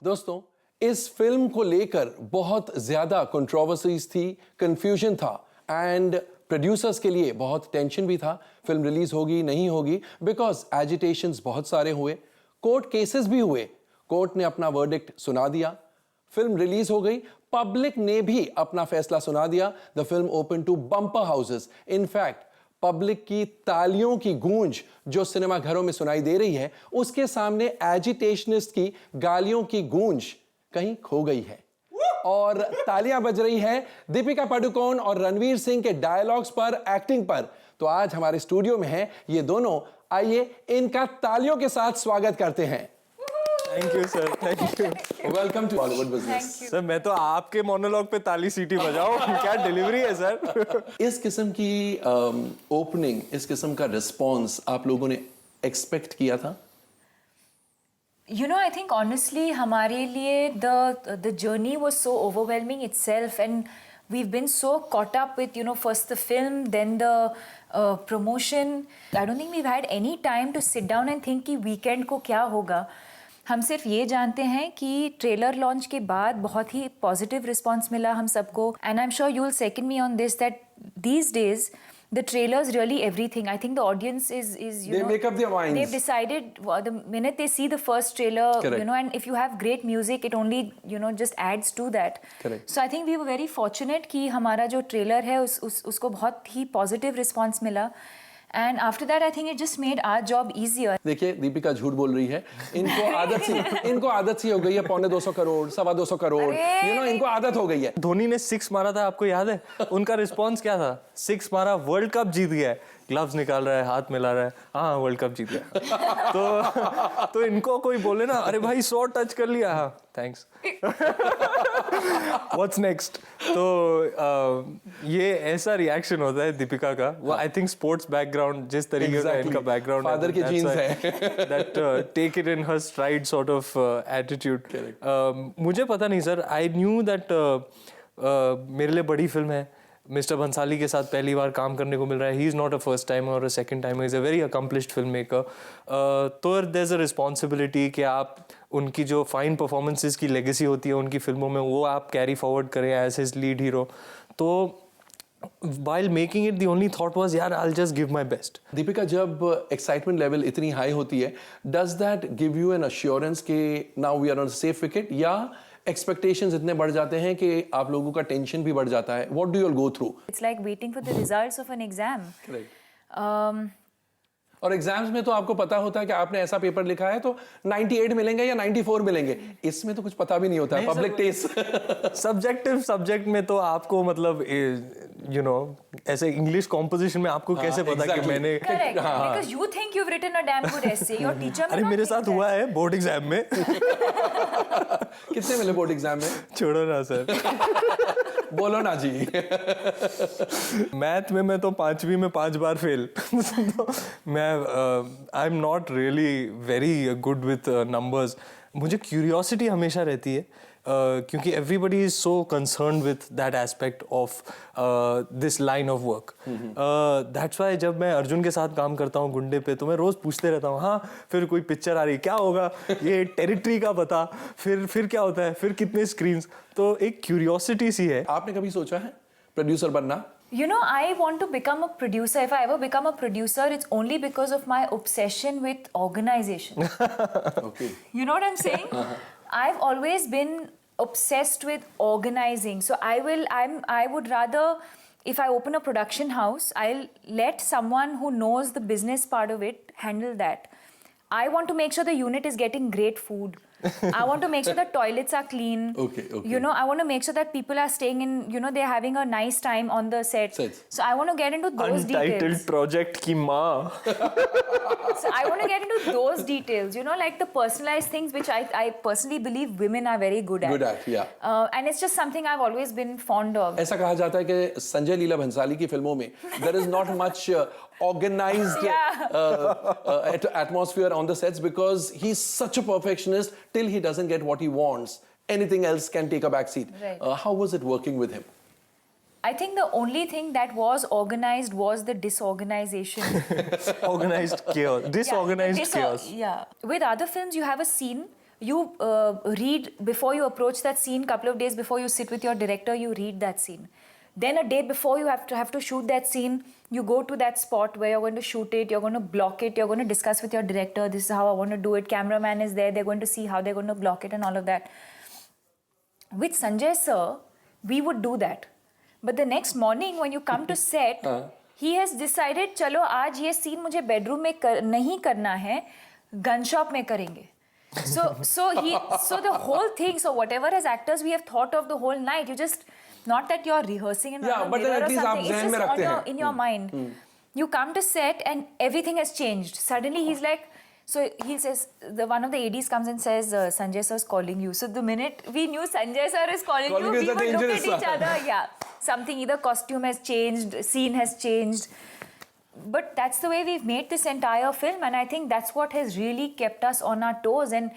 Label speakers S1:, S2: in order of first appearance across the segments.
S1: दोस्तों, इस फिल्म को लेकर बहुत ज्यादा कंट्रोवर्सीज थी, कंफ्यूजन था एंड प्रोड्यूसर्स के लिए बहुत टेंशन भी था। फिल्म रिलीज होगी नहीं होगी, बिकॉज एजिटेशंस बहुत सारे हुए, कोर्ट केसेस भी हुए। कोर्ट ने अपना वर्डिक्ट सुना दिया, फिल्म रिलीज हो गई, पब्लिक ने भी अपना फैसला सुना दिया। The film open to bumper houses. In fact public की तालियों की गूंज जो सिनेमा घरों में सुनाई दे रही है, उसके सामने एजिटेशनिस्ट की गालियों की गूंज कहीं खो गई है और तालियां बज रही है दीपिका पादुकोण और रणवीर सिंह के डायलॉग्स पर, एक्टिंग पर। तो आज हमारे स्टूडियो में हैं ये दोनों। आइए इनका तालियों के साथ स्वागत करते हैं।
S2: Thank you sir, thank you.
S1: Welcome to Bollywood business.
S2: Sir मैं तो आपके मोनोलॉग पे ताली सीटी बजाऊं, क्या डिलीवरी है सर।
S1: इस किस्म की ओपनिंग, इस किस्म का रिस्पॉन्स आप लोगों ने एक्सपेक्ट किया था?
S3: You know, I think honestly, हमारे लिए the journey was so overwhelming itself, and we've been so caught up with, you know, first the film, then the promotion. I don't think we've had any time to sit down and think कि weekend को क्या होगा। हम सिर्फ ये जानते हैं कि ट्रेलर लॉन्च के बाद बहुत ही पॉजिटिव रिस्पॉन्स मिला हम सबको, and I am sure you will second me on this that these days the trailers really everything. I think the audience is
S1: they make up their minds.
S3: They've decided the minute they see the first trailer.
S1: Correct.
S3: You know, and if you have great music, it only, you know, just adds to that.
S1: Correct.
S3: So I think we were very fortunate कि हमारा जो trailer है उसको बहुत ही positive response मिला, and after that I think it just made our job easier.
S1: देखिए दीपिका झूठ बोल रही है, इनको आदत सी हो गई है 250 करोड़ 225 करोड़, यू नो, इनको आदत हो गई है।
S2: धोनी ने 6 मारा था, आपको याद है? उनका रिस्पॉन्स क्या था? 6 मारा, वर्ल्ड कप जीत गया है, ग्लव्स निकाल रहा है, हाथ मिला रहा है, हाँ वर्ल्ड कप जीत गया। तो इनको कोई बोले ना, अरे भाई 100 टच कर लिया, हाँ थैंक्स। What's next? तो ये ऐसा रिएक्शन होता है दीपिका का। वो आई थिंक स्पोर्ट्स बैकग्राउंड, जिस तरीके का इनका बैकग्राउंड,
S1: फादर के जीन्स है,
S2: that take it in her stride sort of attitude. मुझे पता नहीं सर, आई न्यू दैट मेरे लिए बड़ी फिल्म है, मिस्टर भंसाली के साथ पहली बार काम करने को मिल रहा है। He is not a first time और a second time, he is a very accomplished film maker. तो देयर इज़ अ रिस्पॉन्सिबिलिटी कि आप उनकी जो फाइन परफॉर्मेंसेस की लेगेसी होती है उनकी फिल्मों में, वो आप कैरी फॉरवर्ड करें एज हिज लीड हीरो। तो while making it, the only thought was, यार I'll just give my best.
S1: Deepika, जब एक्साइटमेंट लेवल इतनी हाई होती है, does that give you an assurance कि now we are on a safe wicket, या expectations इतने बढ़ जाते हैं कि आप लोगों का टेंशन भी बढ़ जाता है? What do you all go through?
S3: It's like waiting for the results of an exam.
S1: Correct. और एग्जाम्स में तो आपको पता होता है कि आपने ऐसा पेपर लिखा है तो 98 मिलेंगे या 94 मिलेंगे। इसमें तो कुछ पता भी नहीं होता है, पब्लिक टेस्ट।
S2: सब्जेक्टिव सब्जेक्ट में तो आपको मतलब यू नो ऐसे इंग्लिश कॉम्पोजिशन में आपको कैसे पता कि मैंने,
S3: Correct. Because you think you've written a damn good essay. Your teacher may
S2: अरे
S3: not
S2: मेरे
S3: think
S2: साथ
S3: that.
S2: हुआ है बोर्ड एग्जाम में।
S1: कितने मिले बोर्ड एग्जाम में?
S2: छोड़ो ना सर।
S1: बोलो ना जी।
S2: मैथ में मैं तो 5वीं में 5 बार फेल। तो मैं I am not really very good with numbers. मुझे क्यूरियोसिटी हमेशा रहती है, क्योंकि everybody is so concern with that aspect of this line of work. That's why जब मैं अर्जुन के साथ काम करता हूँ गुंडे पे, तो मैं रोज पूछते रहता हूँ, हाँ फिर कोई पिक्चर आ रही, क्या होगा, ये टेरिटरी का बता, फिर क्या होता है, फिर कितने स्क्रीन्स। तो एक क्यूरियोसिटी सी है।
S1: आपने कभी सोचा है प्रोड्यूसर बनना?
S3: You know, I want to become a producer. If I ever become a producer, it's only because of my obsession with organization.
S1: Okay.
S3: You know what I'm saying? I've always been obsessed with organizing. So I would rather, if I open a production house, I'll let someone who knows the business part of it handle that. I want to make sure the unit is getting great food. I want to make sure that toilets are clean.
S1: Okay.
S3: You know, I want to make sure that people are staying in, you know, they're having a nice time on the set. So I want to get into those
S2: Untitled
S3: details.
S2: project की माँ।
S3: So I want to get into those details, you know, like the personalized things which I personally believe women are very good at.
S1: Good at, yeah.
S3: And it's just something I've always been fond of.
S1: ऐसा कहा जाता है कि संजय लीला भंसाली की फिल्मों में there is not much organized atmosphere on the sets because he's such a perfectionist till he doesn't get what he wants. Anything else can take a back seat.
S3: Right.
S1: How was it working with him?
S3: I think the only thing that was organized was the disorganization.
S2: Organized chaos, disorganized chaos.
S3: Yeah. With other films, you have a scene, you read before you approach that scene. Couple of days before you sit with your director, you read that scene. Then a day before you have to shoot that scene, you go to that spot where you're going to shoot it, you're going to block it, you're going to discuss with your director, this is how I want to do it, cameraman is there, they're going to see how they're going to block it and all of that. With Sanjay sir, we would do that. But the next morning when you come to set, he has decided, चलो आज ये scene मुझे bedroom में नहीं करना है, gun shop में करेंगे. So the whole thing, so whatever as actors we have thought of the whole night, you just, not that you're rehearsing in front of the mirror or something, it's just in your mind. You come to set and everything has changed. Suddenly he's like, so he says, one of the ADs comes and says, Sanjay sir is calling you. So the minute we knew Sanjay sir is calling you, we would look at each other. Yeah, something, either costume has changed, scene has changed. But that's the way we've made this entire film, and I think that's what has really kept us on our toes and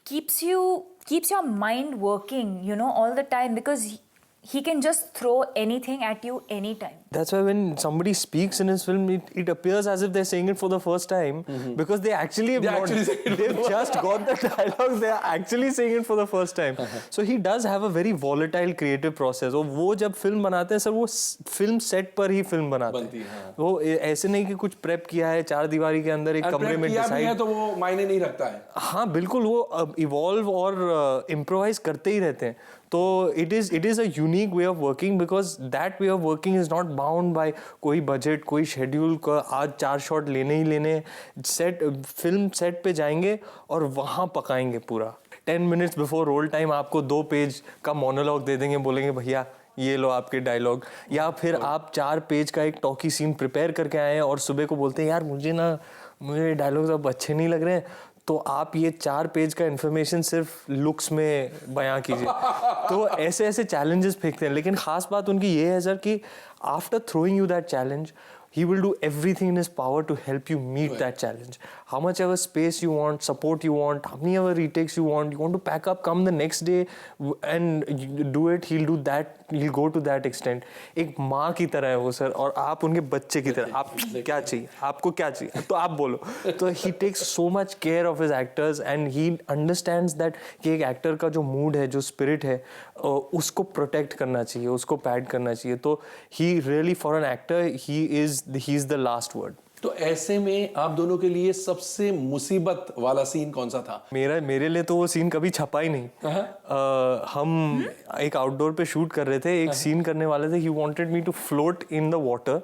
S3: keeps your mind working, you know, all the time, because he can just throw anything at you anytime.
S2: That's why when somebody speaks in his film, it appears as if they're saying it for the first time, because they actually have they've just got the dialogue, they are actually saying it for the first time. So he does have a very volatile creative process. और वो जब film बनाते हैं sir, वो film set पर ही film बनाते हैं. वो ऐसे नहीं कि कुछ प्रेप किया है चार दीवारी के अंदर एक कमरे में डिसाइड,
S1: तो वो मायने नहीं रखता है.
S2: हाँ बिल्कुल, वो इवॉल्व और इम्प्रोवाइज करते ही रहते हैं. तो it is a unique way of working, because that way of working is not bound by कोई बजट, कोई शेड्यूल का, आज 4 शॉट लेने ही लेने. सेट फिल्म सेट पे जाएंगे और वहाँ पकाएंगे पूरा. 10 minutes बिफोर रोल टाइम आपको 2 पेज का मोनोलॉग दे देंगे, बोलेंगे भैया ये लो आपके डायलॉग. या फिर आप 4 पेज का एक टॉकी सीन प्रिपेयर करके आए हैं और सुबह को बोलते हैं यार मुझे डायलॉग्स अब अच्छे नहीं लग रहे हैं, तो आप ये 4 पेज का इन्फॉर्मेशन सिर्फ लुक्स में बयां कीजिए. तो ऐसे चैलेंजेस फेंकते हैं. लेकिन खास बात उनकी ये है सर कि after throwing you that challenge, he will do everything in his power to help you meet that challenge. How much ever space you want, support you want, how many ever retakes you want to pack up, come the next day and do it, he'll do that, he'll go to that extent. एक माँ की तरह है वो sir, और आप उनके बच्चे की तरह. आप क्या चाहिए, आपको क्या चाहिए, तो आप बोलो. तो he takes so much care of his actors and he understands that कि एक एक्टर का जो मूड है, जो स्पिरिट है, उसको प्रोटेक्ट करना चाहिए, उसको पैड करना चाहिए. तो he really, for an actor, he is the last word.
S1: तो ऐसे में आप दोनों के लिए सबसे मुसीबत वाला सीन कौन सा था?
S2: मेरे लिए तो वो सीन कभी छपा ही नहीं. हम एक आउटडोर पे शूट कर रहे थे, एक सीन करने वाले थे. He wanted me to float in the water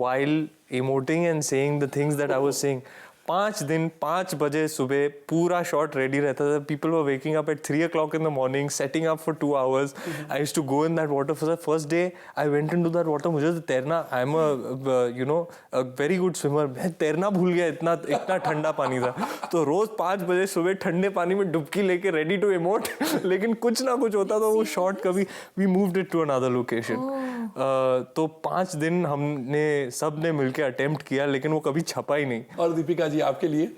S2: while emoting and saying the things that I was saying. 5 दिन 5 बजे सुबह पूरा शॉट रेडी रहता था. People were waking up at 3 o'clock in the morning, setting up for 2 hours. I used to go in that water. For the first day, I went into that water. मुझे तो तैरना, I'm a very good swimmer. मैं तैरना भूल गया, इतना ठंडा पानी था. तो रोज 5 बजे सुबह ठंडे पानी में डुबकी लेके ready to emote. लेकिन कुछ ना कुछ होता तो वो शॉट कभी we moved it to another location. तो 5 दिन हमने सब ने मिलके अटेम्प्ट किया, लेकिन वो कभी छपा ही नहीं.
S1: और दीपिका जी आपके लिए?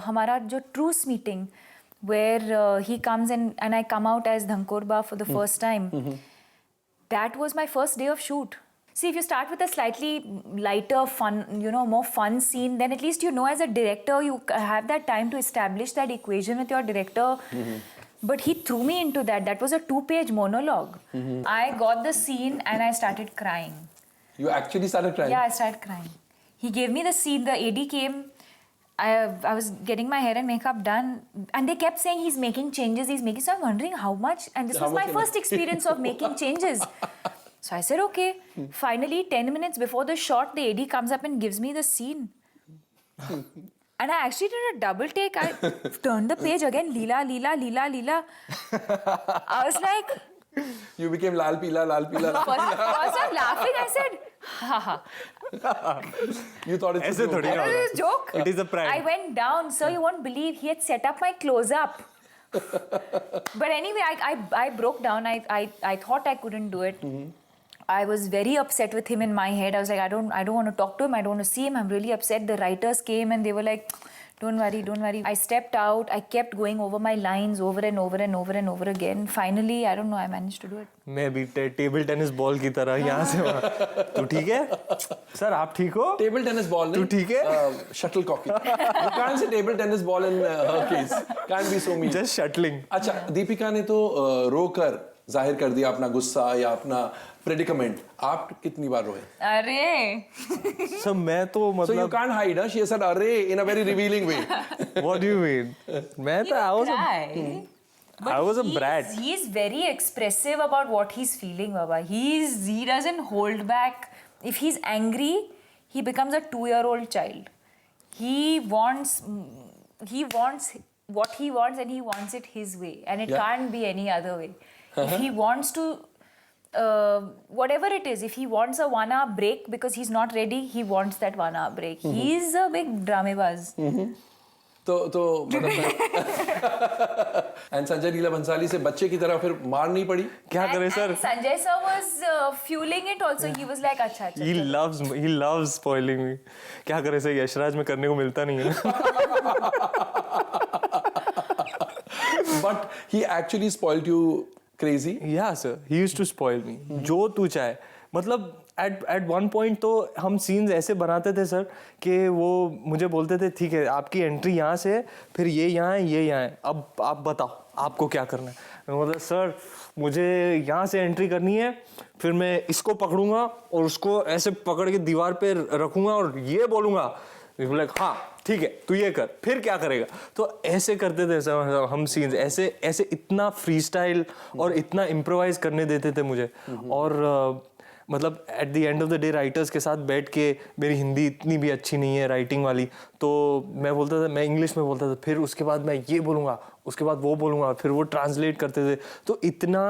S3: हमारा जो truce meeting where he comes and I come out as Dhankorba for the first time, that was my first day of shoot. See, if you start with a slightly lighter, fun, more fun scene, then at least as a director, you have that time to establish that equation with your director. But he threw me into that. That was a 2-page monologue. I got the scene and I started crying.
S1: You actually started crying?
S3: Yeah, I started crying. He gave me the scene, the AD came, I was getting my hair and makeup done, and they kept saying he's making changes, so I'm wondering how much, and this was my first experience of making changes. So I said, okay. Finally, 10 minutes before the shot, the AD comes up and gives me the scene. And I actually did a double take. I turned the page again, Leela, Leela, Leela, Leela. I was like...
S1: You became Lal Pila, Lal Pila.
S3: First I'm laughing, I said, ha.
S1: You thought it's a joke.
S3: It was a joke.
S2: It is a prank.
S3: I went down, sir, you won't believe, he had set up my close-up. But anyway, I broke down. I thought I couldn't do it. I was very upset with him in my head. I was like, I don't want to talk to him. I don't want to see him. I'm really upset. The writers came and they were like, Don't worry, don't worry. I stepped out. I kept going over my lines over and over and over and over again. Finally, I don't know, I managed to do it.
S2: मैं भी table tennis ball की तरह यहाँ से वहाँ। तू ठीक है? सर आप ठीक हो?
S1: टेबल टेनिस बॉल
S2: तू ठीक है?
S1: Shuttle cocky. You can't say table tennis ball in her case. Can't be so mean.
S2: Just shuttling.
S1: अच्छा, दीपिका ने तो रोकर जाहिर कर दिया अपना गुस्सा या अपना प्रेडिकमेंट। आप कितनी बार रोए?
S3: अरे
S2: सर मैं तो
S1: So you
S2: मतलब
S1: can't hide, huh? She said "अरे" in a very revealing way.
S2: What do you mean? मैं तो I was a brat.
S3: He's very expressive about what he's feeling, Baba. He doesn't hold back. If he's angry, he becomes a 2-year-old child. He wants what he wants, and he wants it his way, and it
S1: Yeah.
S3: can't be any other way. If he wants to, whatever it is, if he wants a 1-hour break because he's not ready, he wants that 1-hour break. He's a big dramebaz.
S1: तो and Sanjay Leela Bhansali से बच्चे की तरह फिर मार नहीं पड़ी?
S2: क्या करे sir?
S3: And Sanjay sir was fueling it also. He was like, अच्छा.
S2: He loves spoiling me. क्या करे सर, यशराज में करने को मिलता नहीं है।
S1: But he actually spoiled you crazy.
S2: Yeah sir, he used to spoil me. जो तू चाहे, मतलब at one point तो हम सीन्स ऐसे बनाते थे सर कि वो मुझे बोलते थे ठीक है आपकी एंट्री यहाँ से है, फिर ये यहाँ है, ये यहाँ है, अब आप बताओ आपको क्या करना है। मैं बोलता सर मुझे यहाँ से एंट्री करनी है, फिर मैं इसको पकड़ूंगा और उसको ऐसे पकड़ के दीवार पे रखूंगा और ये बोलूंगा। लाइक हाँ ठीक है तू ये कर, फिर क्या करेगा? तो ऐसे करते थे सर हम सीन्स, ऐसे इतना फ्री स्टाइल और इतना इम्प्रोवाइज करने देते थे मुझे। और मतलब at the end of the day writers के साथ बैठ के, मेरी हिंदी इतनी भी अच्छी नहीं है राइटिंग वाली, तो मैं बोलता था, मैं इंग्लिश में बोलता था, फिर उसके बाद मैं ये बोलूँगा, उसके बाद वो बोलूँगा, फिर वो ट्रांसलेट करते थे। तो इतना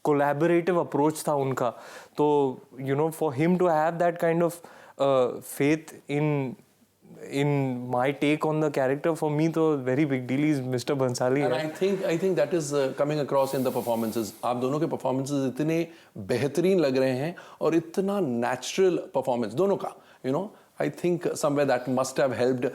S2: कोलैबोरेटिव अप्रोच था उनका। तो you know for him to have that kind of faith in my take on the character, for me तो very big deal is Mr. Bhansali.
S1: And I think that is coming across in the performances. आप दोनों के performances इतने बेहतरीन लग रहे हैं और इतना natural performance दोनों का, you know, I think somewhere that must have helped.